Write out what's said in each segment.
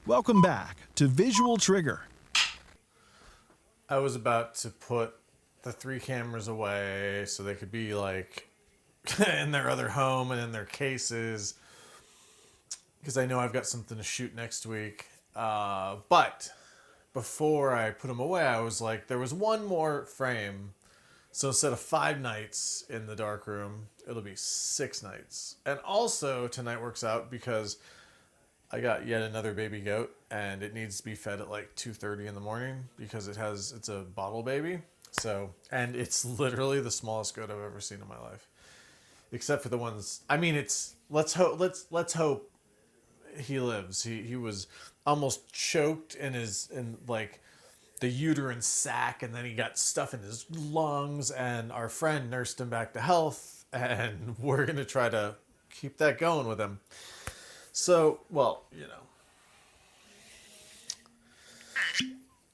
Welcome back to Visual Trigger. I was about to put the 3 cameras away so they could be like in their other home and in their cases because I know I've got something to shoot next week. But before I put them away, I was like, there was one more frame. So instead of 5 nights in the darkroom, it'll be 6 nights. And also tonight works out because I got yet another baby goat, and it needs to be fed at like 2:30 in the morning because it's a bottle baby. So, and it's literally the smallest goat I've ever seen in my life, except for the ones. I mean, it's let's hope he lives. He was almost choked in like the uterine sac, and then he got stuff in his lungs. And our friend nursed him back to health, and we're gonna try to keep that going with him. So, well,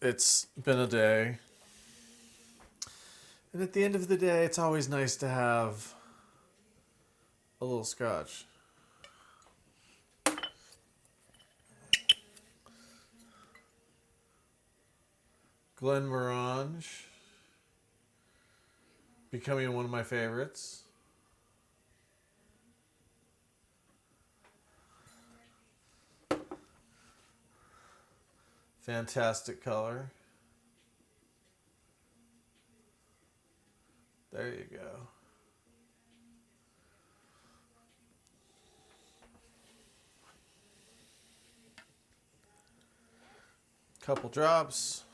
it's been a day. And at the end of the day, it's always nice to have a little scotch. Glenmorangie, becoming one of my favorites. Fantastic color. There you go. Couple drops.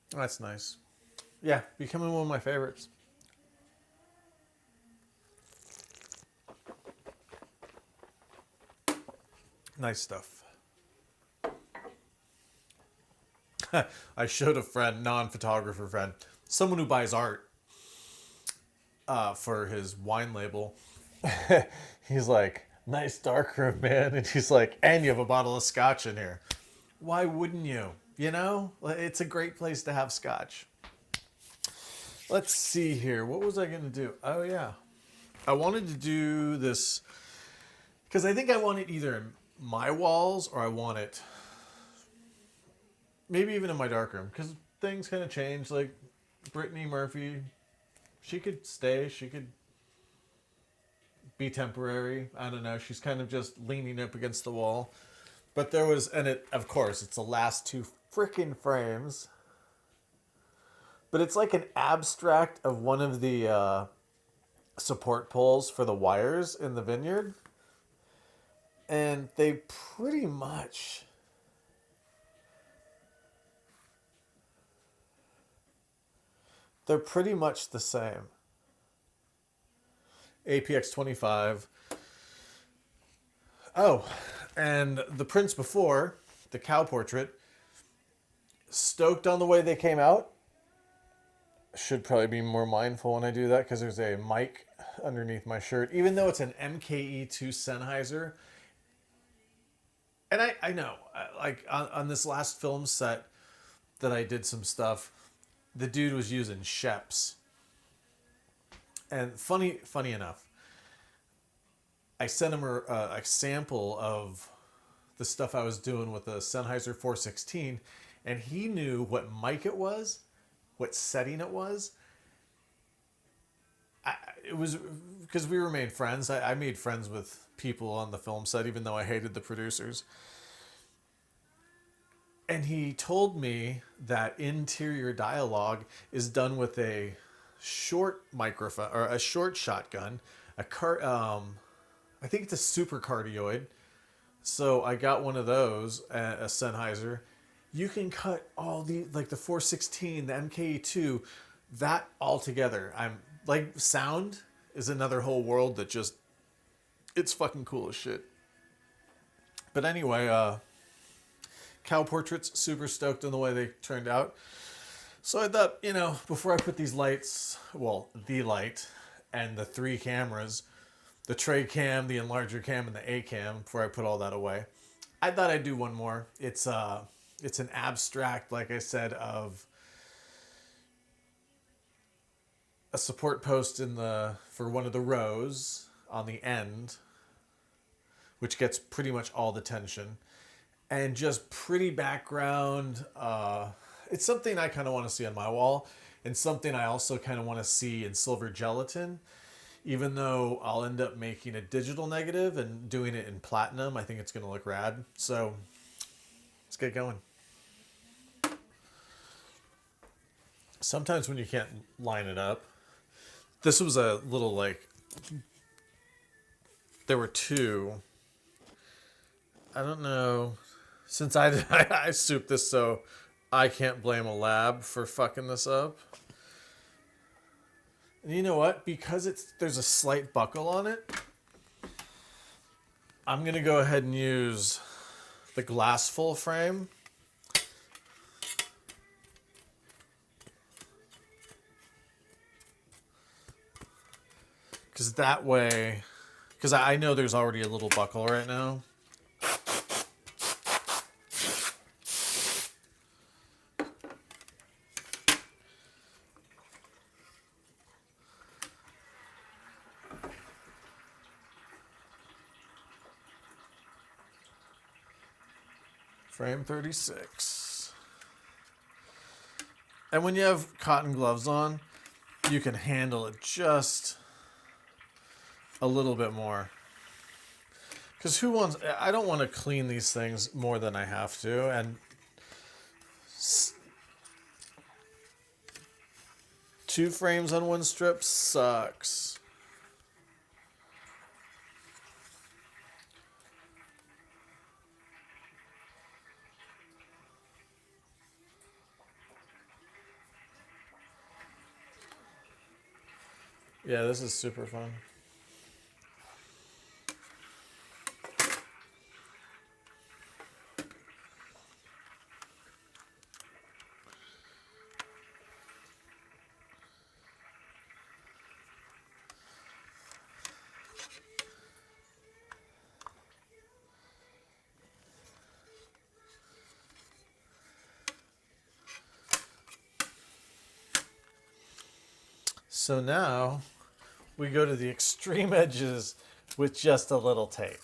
That's nice. Yeah, becoming one of my favorites. Nice stuff. I showed a friend, non-photographer friend, someone who buys art for his wine label. He's like, nice darkroom, man. And he's like, and you have a bottle of scotch in here. Why wouldn't you? You know, it's a great place to have scotch. Let's see here. What was I going to do? Oh, yeah. I wanted to do this because I think I want it either in my walls or I want it maybe even in my darkroom because things kind of change. Like Brittany Murphy, she could stay. She could be temporary. I don't know. She's kind of just leaning up against the wall. But there was, and it, of course, it's the last 2 freaking frames. But it's like an abstract of one of the support poles for the wires in the vineyard. And they pretty much they're pretty much the same. APX 25. Oh, and the prints before, the cow portrait, stoked on the way they came out. Should probably be more mindful when I do that because there's a mic underneath my shirt. Even though it's an MKE2 Sennheiser. And I know, like on this last film set that I did some stuff, the dude was using Sheps. And funny enough, I sent him a sample of the stuff I was doing with the Sennheiser 416, and he knew what mic it was, what setting it was. It was because we remained friends. I made friends with people on the film set, even though I hated the producers. And he told me that interior dialogue is done with a short microphone or a short shotgun, I think it's a super cardioid. So I got one of those, a Sennheiser. You can cut all like the 416, the MKE2, that all together. I'm like, sound is another whole world that just, it's fucking cool as shit. But anyway, cow portraits, super stoked on the way they turned out. So I thought, before I put these lights, well, the light and the 3 cameras, the tray cam, the enlarger cam, and the A cam, before I put all that away, I thought I'd do one more. It's an abstract, like I said, of a support post for one of the rows on the end which gets pretty much all the tension. And just pretty background. It's something I kind of want to see on my wall, and something I also kind of want to see in silver gelatin. Even though I'll end up making a digital negative and doing it in platinum, I think it's going to look rad. So let's get going. Sometimes when you can't line it up, this was a little like, there were two. I don't know. Since I souped this, so I can't blame a lab for fucking this up. And you know what? Because there's a slight buckle on it, I'm going to go ahead and use the glass full frame. Because that way, because I know there's already a little buckle right now. Frame 36. And when you have cotton gloves on, you can handle it just a little bit more. Because I don't want to clean these things more than I have to. And 2 frames on 1 strip sucks. Yeah, this is super fun. So now we go to the extreme edges with just a little tape.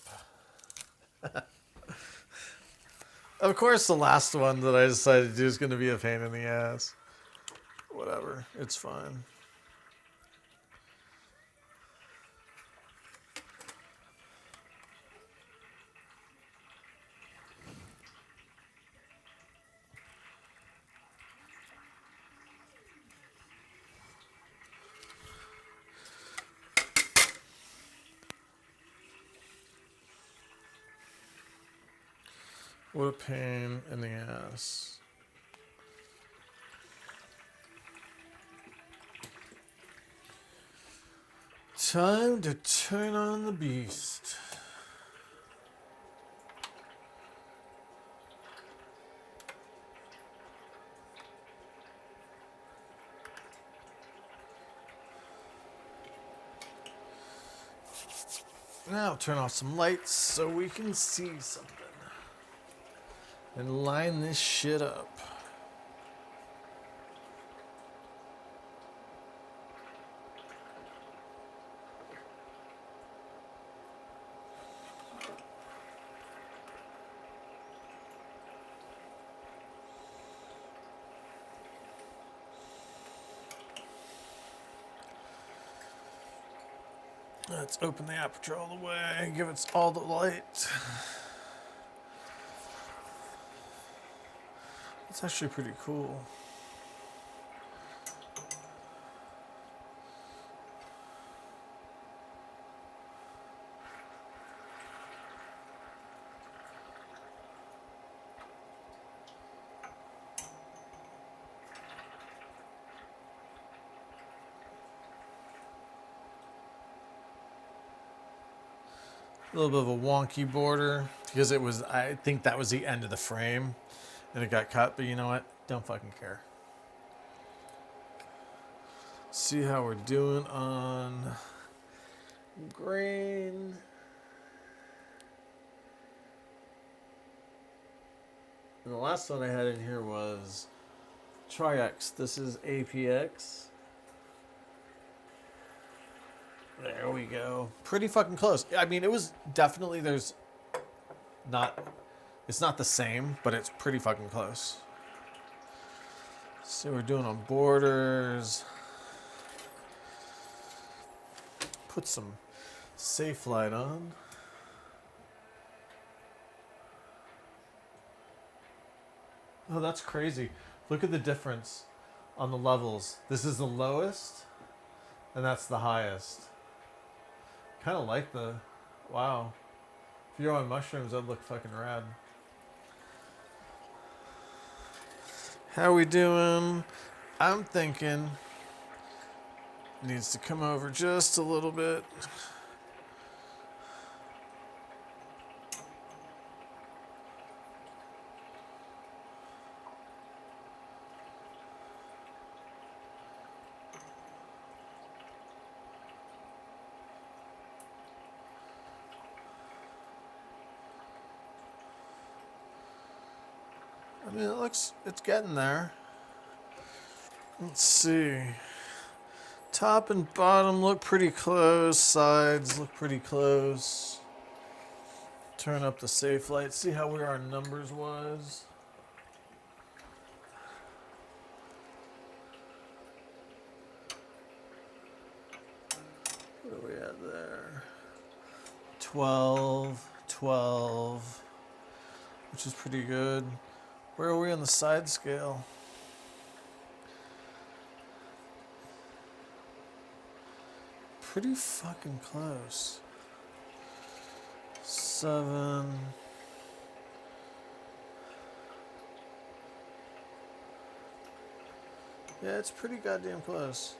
Of course, the last one that I decided to do is going to be a pain in the ass. Whatever, it's fine. What a pain in the ass. Time to turn on the beast. Now turn off some lights so we can see something. And line this shit up. Let's open the aperture all the way, give it all the light. It's actually pretty cool. A little bit of a wonky border because I think that was the end of the frame and it got cut, but you know what? Don't fucking care. See how we're doing on grain. And the last one I had in here was Tri-X. This is APX. There we go. Pretty fucking close. I mean, it was definitely, there's It's not the same, but it's pretty fucking close. So we're doing on borders. Put some safe light on. Oh, that's crazy. Look at the difference on the levels. This is the lowest, and that's the highest. Kind of like the... Wow. If you're on mushrooms, that'd look fucking rad. How we doing? I'm thinking needs to come over just a little bit. I mean, it's getting there. Let's see. Top and bottom look pretty close. Sides look pretty close. Turn up the safe light. See how where our numbers was. What are we at there? 12, 12, which is pretty good. Where are we on the side scale? Pretty fucking close. 7. Yeah, it's pretty goddamn close.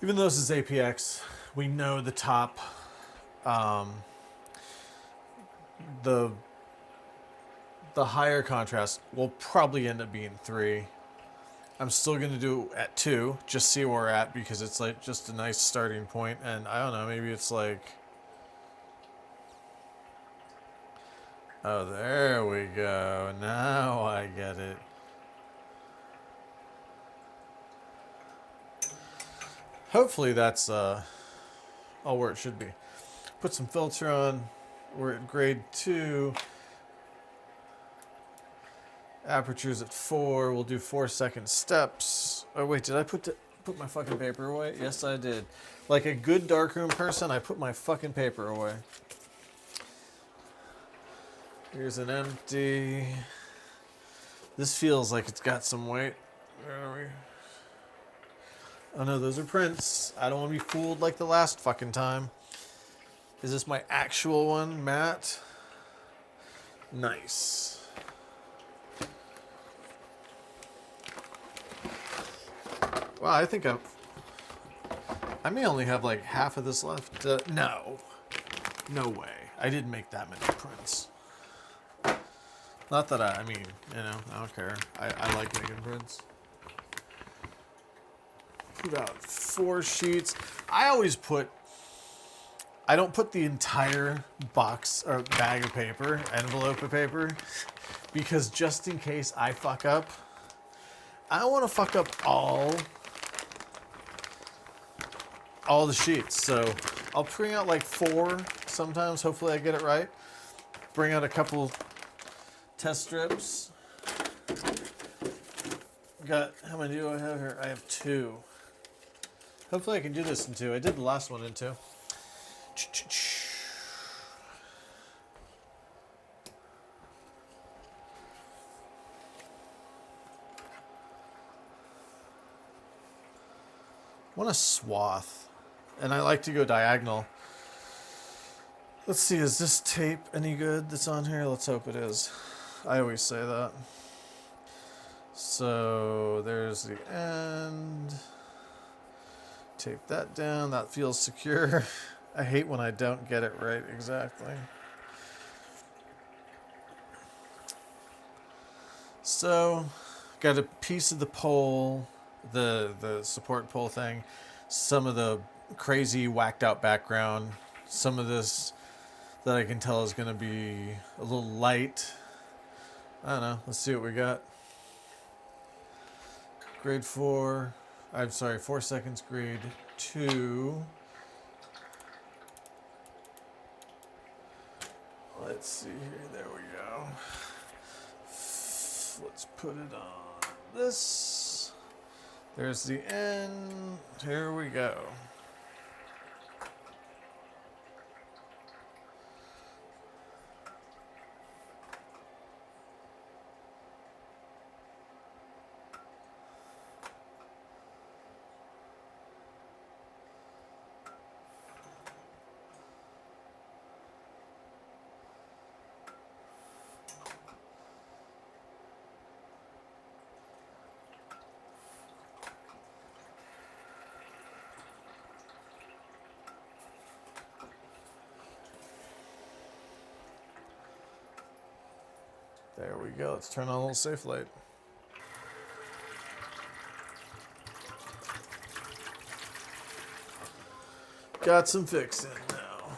Even though this is APX, we know the top, the higher contrast will probably end up being 3. I'm still going to do it at 2, just see where we're at, because it's like just a nice starting point. And I don't know, maybe it's like, oh, there we go. Now I get it. Hopefully that's all where it should be. Put some filter on. We're at grade 2. Aperture's at 4. We'll do 4-second steps. Oh wait, did I put my fucking paper away? Yes, I did. Like a good darkroom person, I put my fucking paper away. Here's an empty. This feels like it's got some weight. Where are we? Oh no, those are prints. I don't want to be fooled like the last fucking time. Is this my actual one, Matt? Nice. Wow, I think I may only have like half of this left. No. No way. I didn't make that many prints. Not that I mean, you know, I don't care. I like making prints. About 4 sheets. I don't put the entire box or bag of paper, envelope of paper, because just in case I fuck up, I don't want to fuck up all the sheets. So I'll bring out like 4 sometimes. Hopefully I get it right. Bring out a couple test strips. How many do I have here? I have 2. Hopefully I can do this in 2. I did the last one in 2. I want a swath. And I like to go diagonal. Let's see, is this tape any good that's on here? Let's hope it is. I always say that. So there's the end. Tape that down. That feels secure. I hate when I don't get it right exactly. So, got a piece of the pole, the support pole thing. some of the crazy whacked out background. Some of this that I can tell is going to be a little light. I don't know. Let's see what we got. Grade 4. I'm sorry, 4 seconds, grade 2. Let's see here. There we go. Let's put it on this. There's the end. Here we go. There we go. Let's turn on a little safe light. Got some fixing now.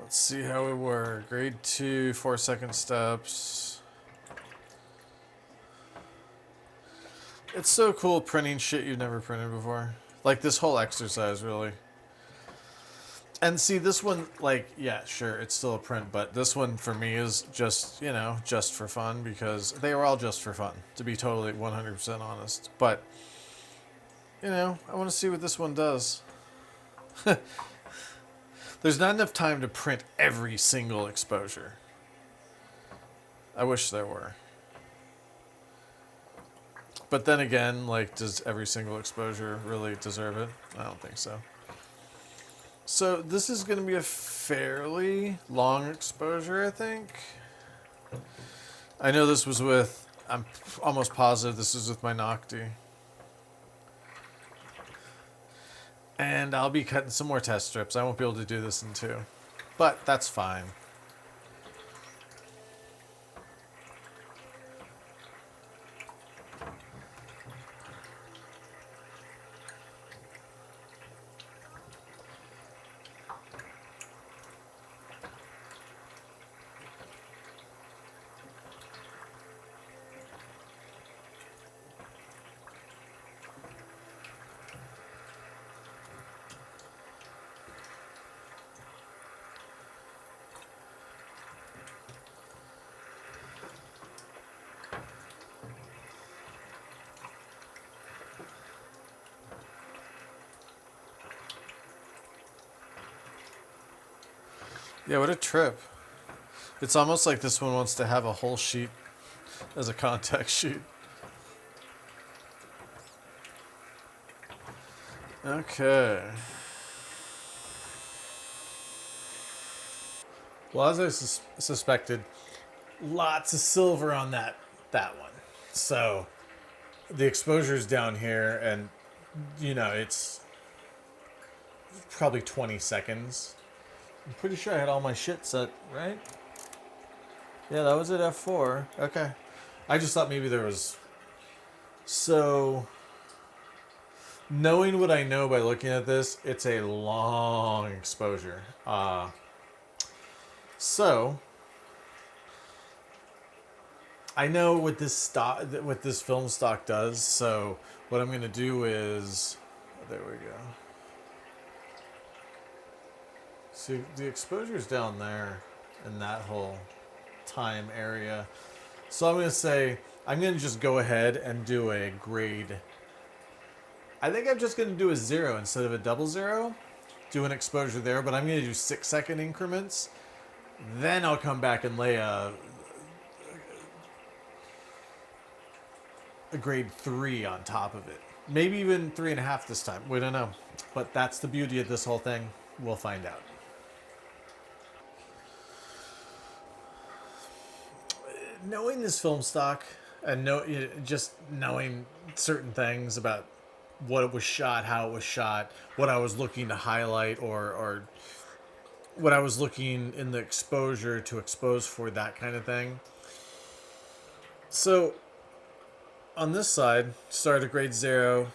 Let's see how we were. Grade 2, 4 second steps. It's so cool printing shit you've never printed before. Like this whole exercise, really. And see, this one, like, yeah, sure, it's still a print, but this one for me is just, you know, just for fun, because they were all just for fun, to be totally 100% honest. But, you know, I want to see what this one does. There's not enough time to print every single exposure. I wish there were. But then again, like, does every single exposure really deserve it? I don't think so. So this is going to be a fairly long exposure, I think. I know this was with, I'm almost positive this is with my Nocti. And I'll be cutting some more test strips. I won't be able to do this in 2. But that's fine. Yeah, what a trip. It's almost like this one wants to have a whole sheet as a contact sheet. Okay. Well, as I suspected, lots of silver on that one. So the exposure's down here, and, you know, it's probably 20 seconds. I'm pretty sure I had all my shit set, right? Yeah, that was at F4. Okay. I just thought maybe there was... So, knowing what I know by looking at this, it's a long exposure. So, I know what this film stock does, so what I'm going to do is... There we go. See, the exposure's down there in that whole time area. So I'm going to say, I'm going to just go ahead and do a grade. I think I'm just going to do a 0 instead of a double 0. Do an exposure there, but I'm going to do 6 second increments. Then I'll come back and lay a grade 3 on top of it. Maybe even 3.5 this time. We don't know. But that's the beauty of this whole thing. We'll find out. Knowing this film stock and just knowing certain things about what it was shot, how it was shot, what I was looking to highlight or what I was looking in the exposure to expose for that kind of thing. So on this side, started at grade 0.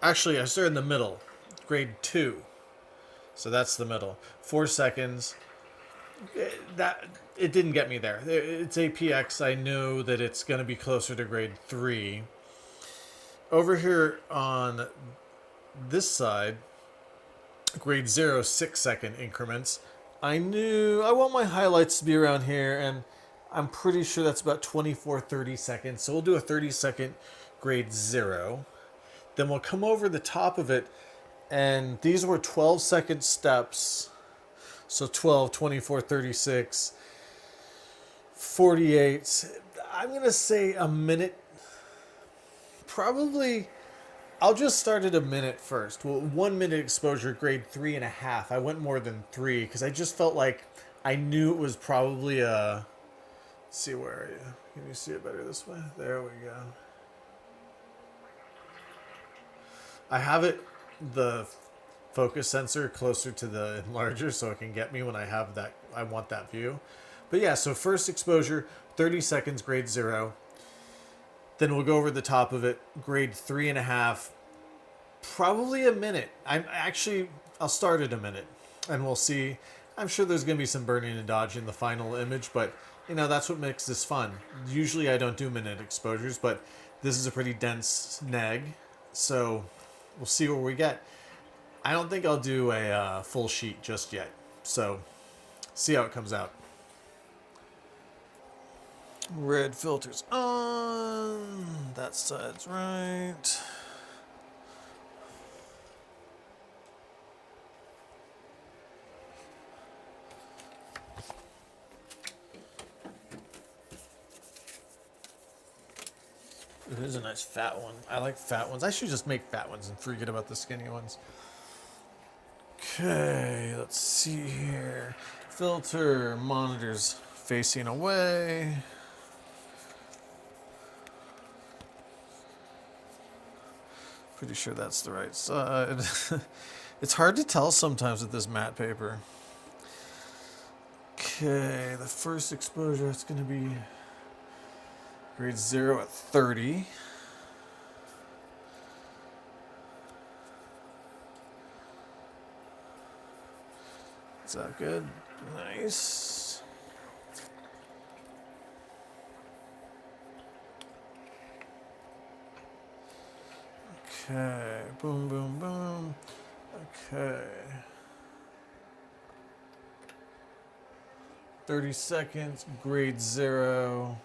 Actually, I started in the middle, grade 2. So that's the middle. 4 seconds. It didn't get me there. It's APX. I know that it's going to be closer to grade 3. Over here on this side, grade 0, 6-second increments. I knew I want my highlights to be around here, and I'm pretty sure that's about 24, 30 seconds. So we'll do a 30-second grade 0. Then we'll come over the top of it, and these were 12-second steps. So 12, 24, 36, 48. I'm going to say a minute. Probably, I'll just start at a minute first. Well, 1 minute exposure, grade 3.5. I went more than 3 because I just felt like I knew it was probably a... Let's see, where are you? Can you see it better this way? There we go. I have it, the focus sensor, closer to the enlarger so it can get me when I have that, I want that view. But yeah, so first exposure, 30 seconds, grade 0. Then we'll go over the top of it, grade 3.5, probably a minute. I'll start at a minute and we'll see. I'm sure there's going to be some burning and dodging in the final image, but you know, that's what makes this fun. Usually I don't do minute exposures, but this is a pretty dense neg, so we'll see what we get. I don't think I'll do a full sheet just yet, so see how it comes out. Red filters on, that side's right. It is a nice fat one. I like fat ones. I should just make fat ones and forget about the skinny ones. Okay, let's see here. Filter, monitors facing away. Pretty sure that's the right side. It's hard to tell sometimes with this matte paper. Okay, the first exposure, it's going to be grade 0 at 30. Is that good? Nice. Okay, boom, boom, boom. Okay. 30 seconds, grade 0.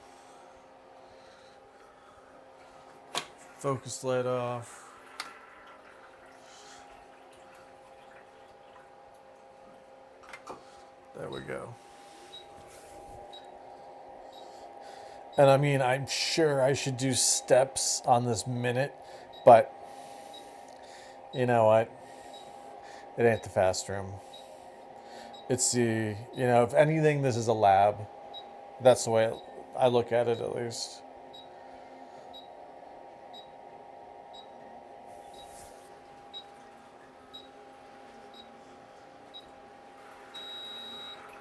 Focus light off. There we go. And I mean, I'm sure I should do steps on this minute, but you know what? It ain't the fast room. It's the, you know, if anything, this is a lab. That's the way I look at it, at least.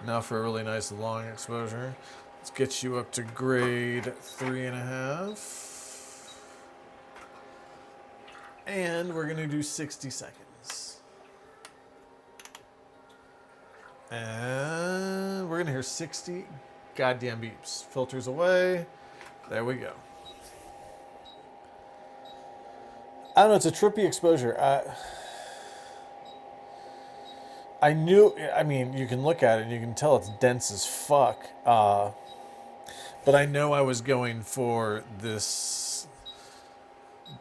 Now for a really nice long exposure. Let's get you up to grade 3.5. And we're gonna do 60 seconds. And we're gonna hear 60 goddamn beeps. Filters away. There we go. I don't know, it's a trippy exposure. I knew, I mean, you can look at it and you can tell it's dense as fuck. But I know I was going for this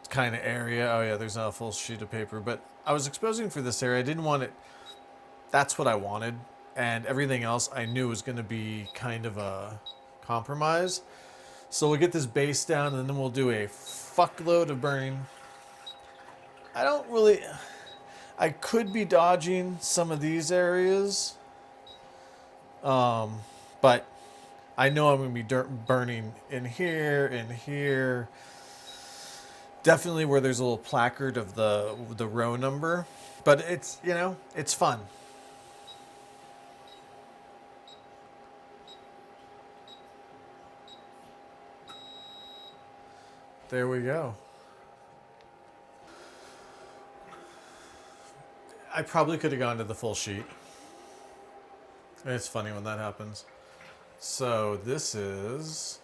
kind of area. Oh yeah, there's not a full sheet of paper, but I was exposing for this area. I didn't want it, that's what I wanted. And everything else I knew was going to be kind of a compromise. So we'll get this base down and then we'll do a fuckload of burning. I could be dodging some of these areas. But I know I'm going to be burning in here. Definitely where there's a little placard of the row number. But it's, you know, it's fun. there we go. I probably could have gone to the full sheet. It's funny when that happens. So this is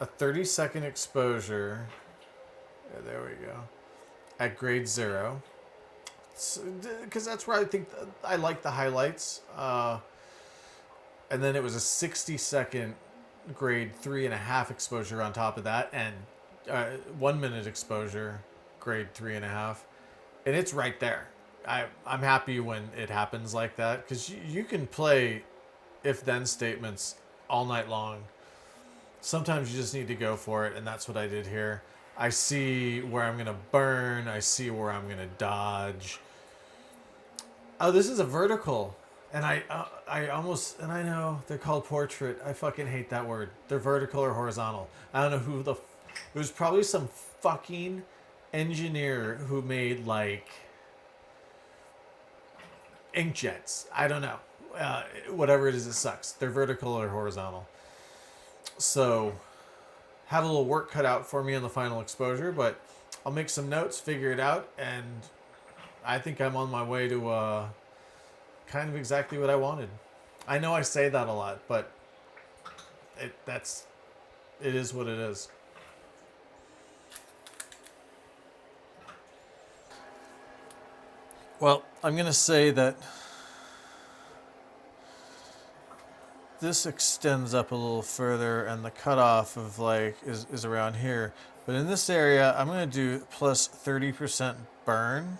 a 30-second exposure. Yeah, there we go. At grade 0. Because that's where I think I like the highlights. And then it was a 60-second grade 3.5 exposure on top of that, and 1 minute exposure, grade 3.5. And it's right there. I'm happy when it happens like that, because you can play if-then statements all night long. Sometimes you just need to go for it, and that's what I did here. I see where I'm going to burn. I see where I'm going to dodge. Oh, this is a vertical. And I almost, and I know they're called portrait. I fucking hate that word. They're vertical or horizontal. I don't know who it was probably some fucking engineer who made like inkjets. I don't know. Whatever it is, it sucks. They're vertical or horizontal. So have a little work cut out for me on the final exposure, but I'll make some notes, figure it out, and I think I'm on my way to kind of exactly what I wanted. I know I say that a lot, but it is what it is. Well, I'm going to say that this extends up a little further, and the cutoff of like is around here. But in this area, I'm going to do plus 30% burn.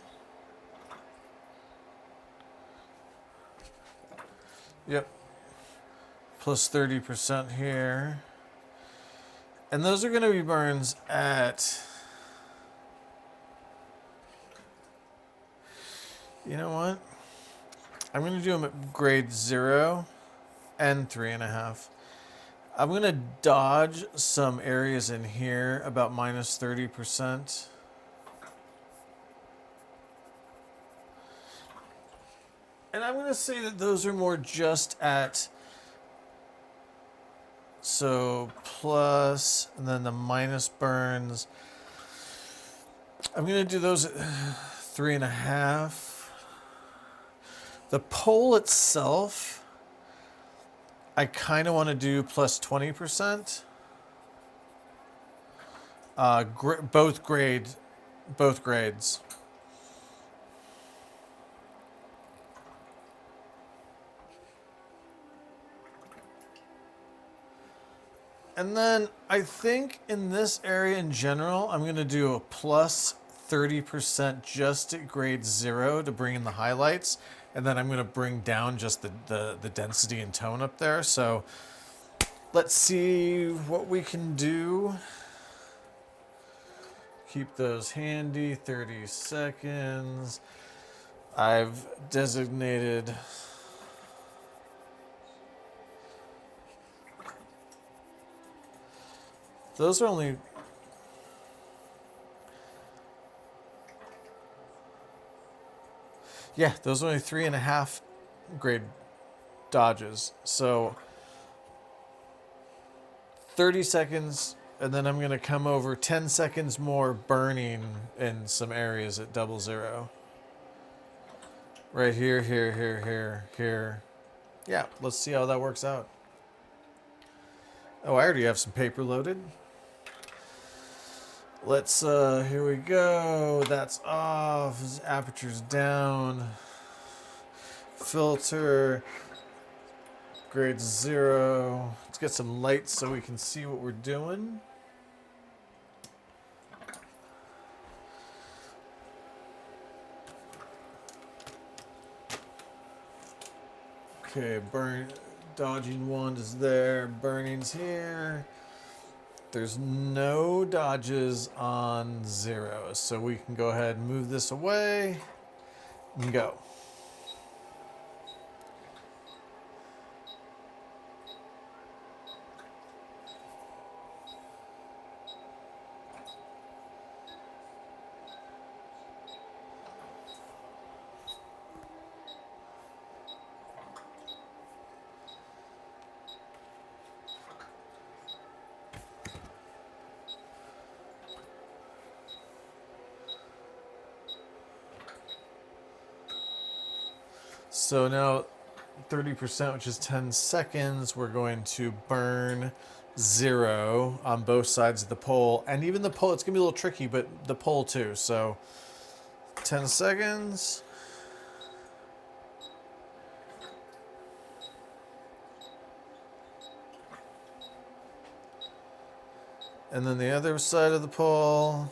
Yep. Plus 30% here. And those are going to be burns at... You know what? I'm going to do them at grade 0 and 3.5. I'm going to dodge some areas in here about minus 30%. And I'm going to say that those are more just at, so plus, and then the minus burns. I'm going to do those at 3.5. The pole itself, I kind of want to do plus 20%. Both grades. And then I think in this area in general, I'm going to do a plus 30% just at grade 0 to bring in the highlights. And then I'm going to bring down just the density and tone up there. So let's see what we can do. Keep those handy, 30 seconds. I've designated... Those are only... Yeah, those are only 3.5 grade dodges. So 30 seconds, and then I'm going to come over 10 seconds more burning in some areas at 00. Right here, here. Yeah, let's see how that works out. Oh, I already have some paper loaded. Let's, here we go. That's off. Aperture's down. Filter. Grade 0. Let's get some lights so we can see what we're doing. Okay, dodging 1 is there. Burning's here. There's no dodges on 0, so we can go ahead and move this away and go. So now 30%, which is 10 seconds, we're going to burn 0 on both sides of the pole. And even the pole, it's going to be a little tricky, but the pole too. So 10 seconds. And then the other side of the pole.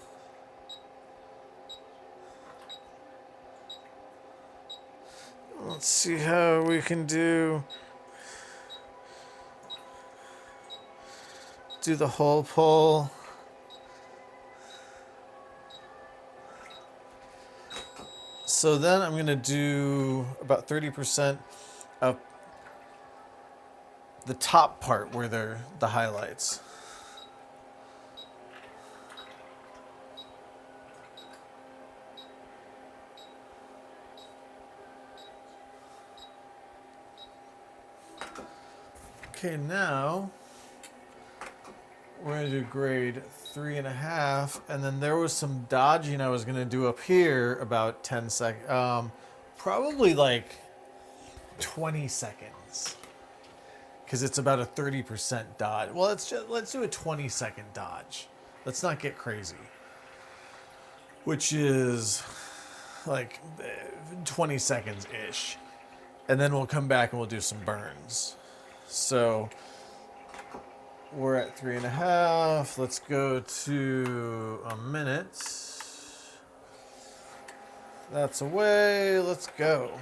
Let's see how we can do the whole pole. So then I'm going to do about 30% of the top part where they're the highlights. Okay, now we're going to do grade 3.5, and then there was some dodging I was going to do up here about 10 seconds, probably like 20 seconds, because it's about a 30% dodge. Well, let's do a 20-second dodge. Let's not get crazy, which is like 20 seconds ish, and then we'll come back and we'll do some burns. So we're at 3.5. Let's go to a minute. That's away. Let's go.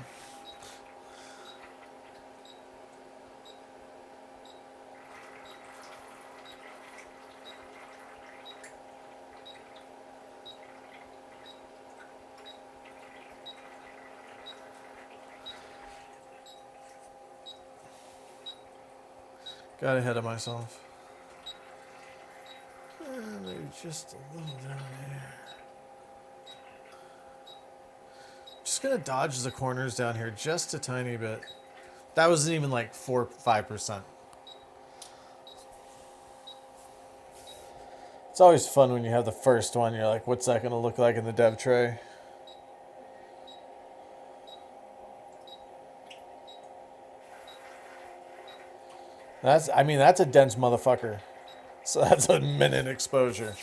Got ahead of myself. Maybe just a little down here. Just gonna dodge the corners down here just a tiny bit. That wasn't even like 4-5%. It's always fun when you have the first one. You're like, what's that gonna look like in the dev tray? That's a dense motherfucker. So that's a minute exposure.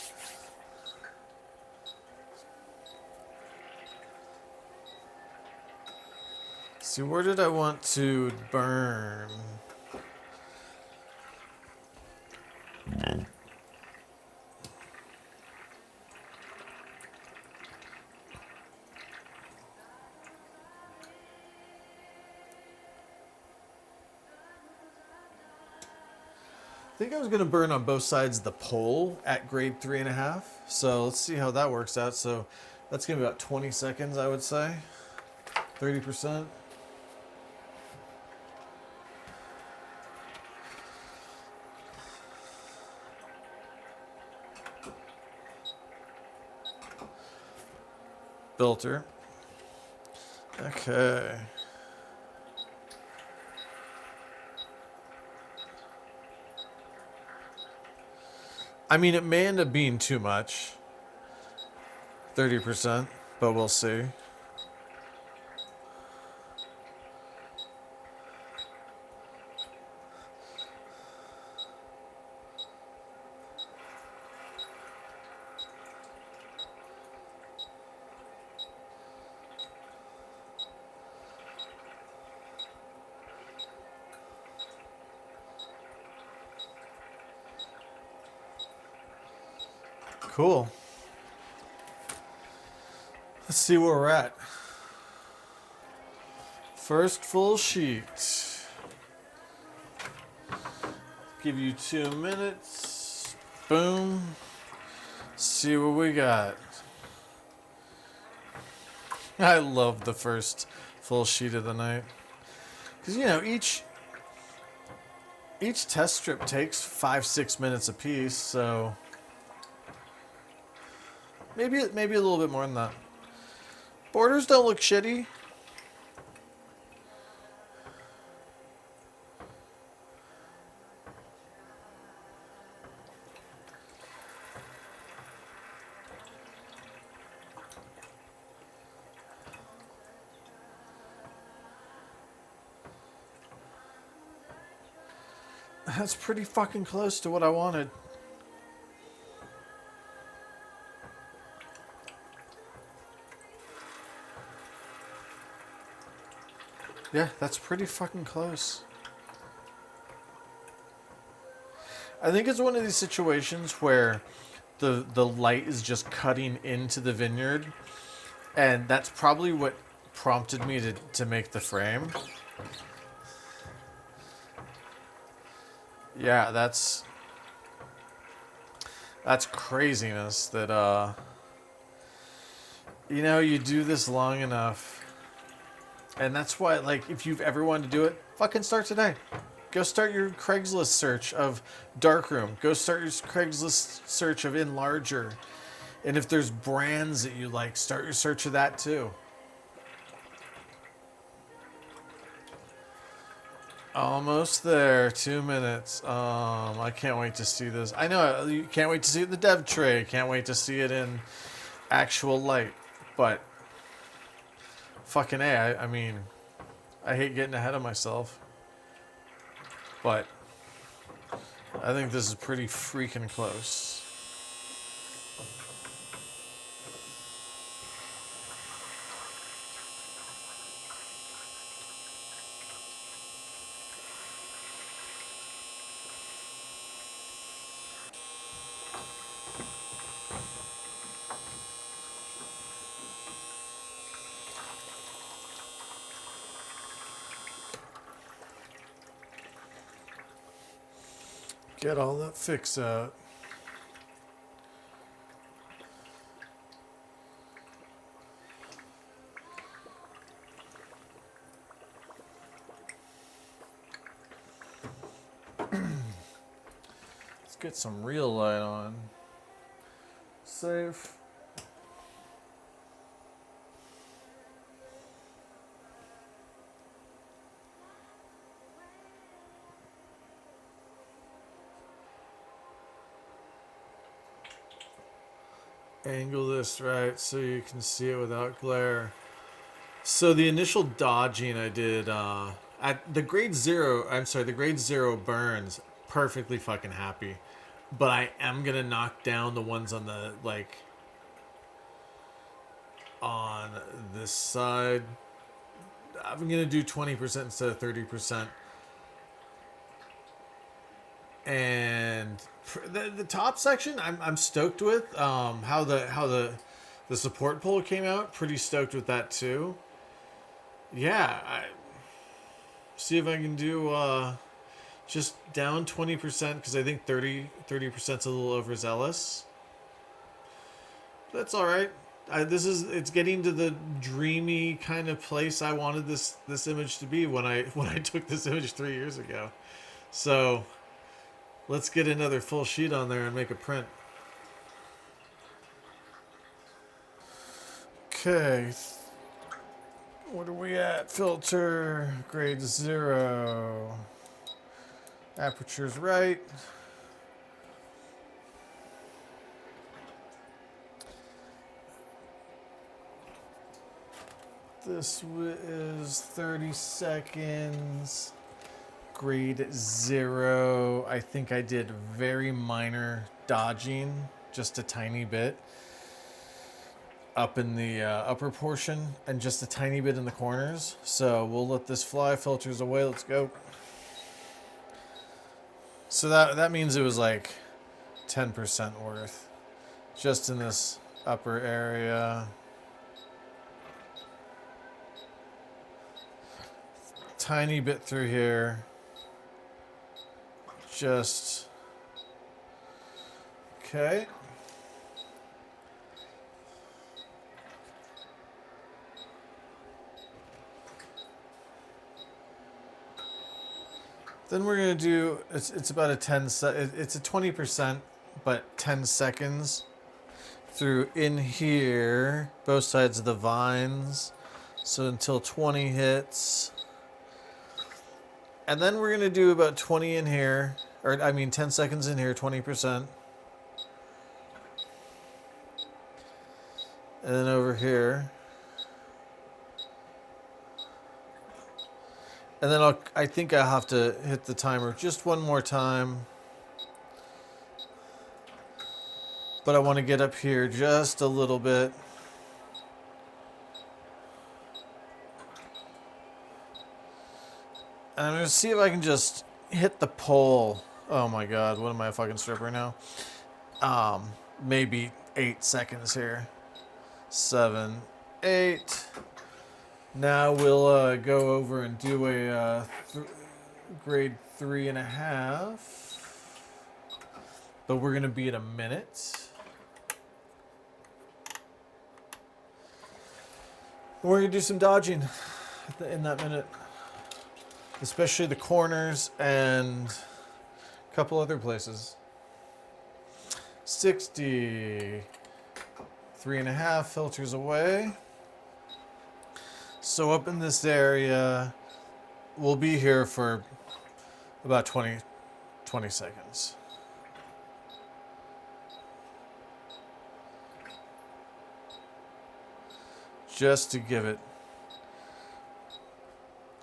See, where did I want to burn? I think I was going to burn on both sides of the pole at grade 3.5. So let's see how that works out. So that's going to be about 20 seconds, I would say. 30%. Filter. Okay. I mean, it may end up being too much. 30%, but we'll see. Cool. Let's see where we're at. First full sheet. Give you 2 minutes. Boom. See what we got. I love the first full sheet of the night. Because, you know, each test strip takes 5-6 minutes apiece, so maybe a little bit more than that. Borders don't look shitty. That's pretty fucking close to what I wanted. Yeah, that's pretty fucking close. I think it's one of these situations where the light is just cutting into the vineyard, and that's probably what prompted me to make the frame. Yeah, that's craziness that you know, you do this long enough. And that's why, like, if you've ever wanted to do it, fucking start today. Go start your Craigslist search of Darkroom. Go start your Craigslist search of Enlarger. And if there's brands that you like, start your search of that too. Almost there. 2 minutes. I can't wait to see this. I know you can't wait to see it in the dev tray. Can't wait to see it in actual light. But fucking A, I mean, I hate getting ahead of myself. But I think this is pretty freaking close. Get all that fix out. Let's get some real light on. Save. Angle this right so you can see it without glare. So the initial dodging I did at the grade 0, the grade 0 burns perfectly fucking happy. But I am going to knock down the ones on the, like, on this side. I'm going to do 20% instead of 30%. And the top section, I'm stoked with. How the support pole came out, pretty stoked with that too. Yeah, see if I can do just down 20% because I think 30% is a little overzealous. That's all right. It's getting to the dreamy kind of place I wanted this image to be when I took this image 3 years ago. So let's get another full sheet on there and make a print. Okay. What are we at? Filter, grade 0. Aperture's right. This is 30 seconds. Grade 0. I think I did very minor dodging, just a tiny bit up in the upper portion and just a tiny bit in the corners. So we'll let this fly. Filters away. Let's go. So that means it was like 10% worth just in this upper area. Tiny bit through here. Just okay. Then we're gonna do it's about a it's a 20%, but 10 seconds through in here, both sides of the vines. So until 20 hits. And then we're going to do about 20 in here, or I mean 10 seconds in here, 20%. And then over here. And then I think I'll have to hit the timer just one more time. But I want to get up here just a little bit. And I'm going to see if I can just hit the pole. Oh my god, what am I, a fucking stripper now? Maybe 8 seconds here. 7, 8. Now we'll go over and do a grade 3.5. But we're going to be at a minute. We're going to do some dodging in that minute. Especially the corners and a couple other places. 60. 3.5 filters away. So up in this area, we'll be here for about 20 seconds. Just to give it.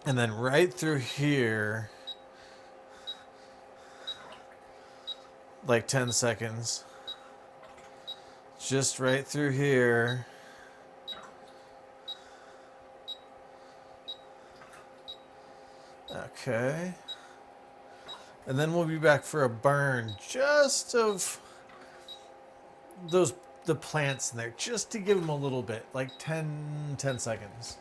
And then right through here, like 10 seconds. Just right through here. Okay. And then we'll be back for a burn just of the plants in there, just to give them a little bit, like 10 seconds.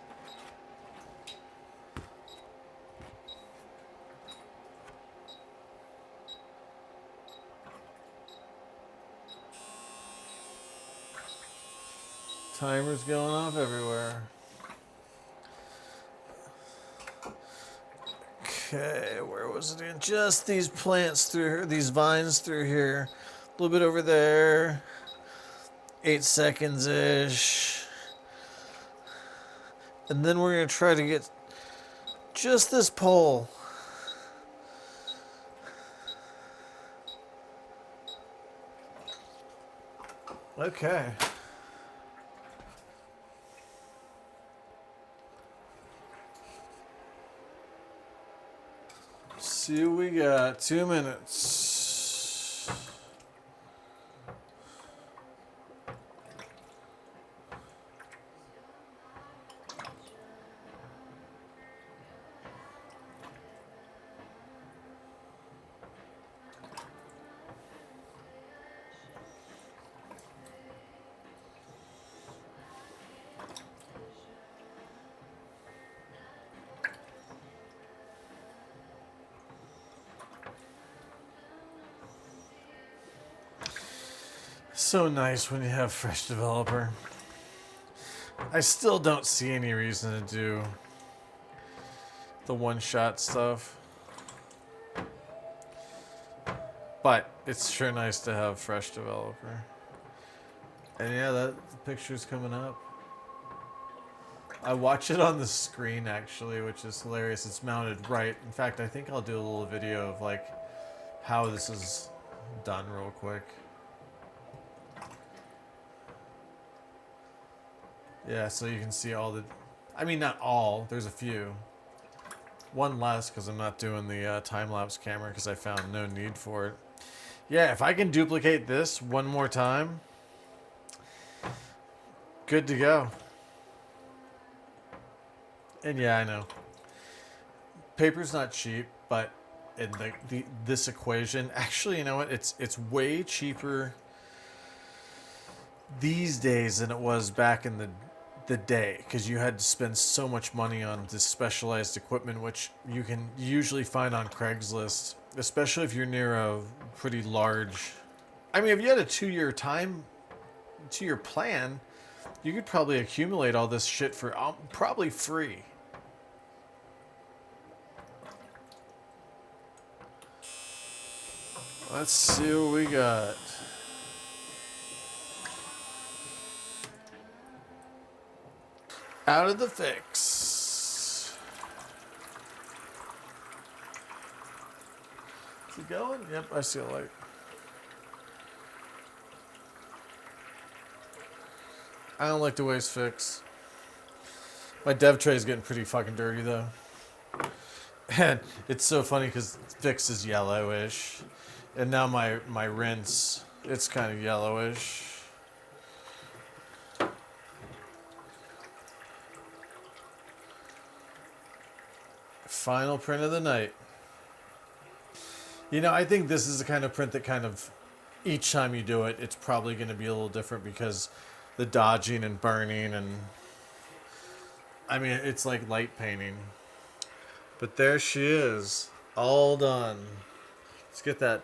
Timer's going off everywhere. Okay, where was it in? Just these plants through here, these vines through here. A little bit over there. 8 seconds-ish. And then we're going to try to get just this pole. Okay. See what we got. 2 minutes. So nice when you have fresh developer. I still don't see any reason to do the one-shot stuff. But it's sure nice to have fresh developer. And yeah, the picture's coming up. I watch it on the screen actually, which is hilarious. It's mounted right. In fact, I think I'll do a little video of like how this is done real quick. Yeah, so you can see all the... I mean, not all. There's a few. One less because I'm not doing the time-lapse camera because I found no need for it. Yeah, if I can duplicate this one more time, good to go. And yeah, I know. Paper's not cheap, but in this equation... Actually, you know what? It's way cheaper these days than it was back in the day, because you had to spend so much money on this specialized equipment, which you can usually find on Craigslist, especially if you're near a pretty large... I mean, if you had a 2-year plan, you could probably accumulate all this shit for probably free. Let's see what we got. Out of the fix. Is it going? Yep, I see a light. I don't like the way it's fixed. My dev tray is getting pretty fucking dirty though. And it's so funny because Fix is yellowish. And now my rinse, it's kind of yellowish. Final print of the night. You know, I think this is the kind of print that kind of, each time you do it, it's probably going to be a little different because the dodging and burning and, I mean, it's like light painting. But there she is, all done. Let's get that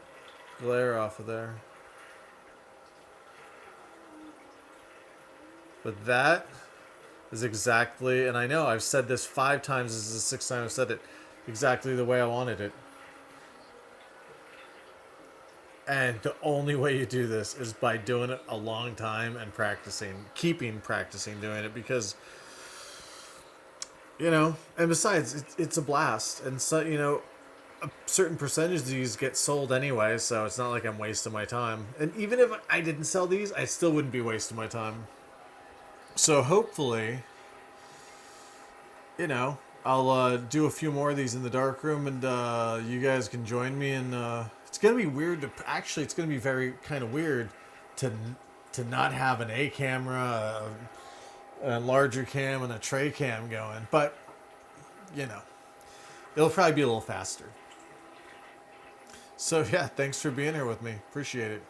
glare off of there. But that is exactly, and I know I've said this 5 times, this is the 6th time I've said it, exactly the way I wanted it. And the only way you do this is by doing it a long time and practicing, practicing doing it, because, you know, and besides, it's a blast. And so, you know, a certain percentage of these get sold anyway, so it's not like I'm wasting my time. And even if I didn't sell these, I still wouldn't be wasting my time. So hopefully, you know, I'll do a few more of these in the darkroom, and you guys can join me. And it's gonna be weird to actually. It's gonna be very kind of weird to not have an A camera, a larger cam, and a tray cam going. But you know, it'll probably be a little faster. So yeah, thanks for being here with me. Appreciate it.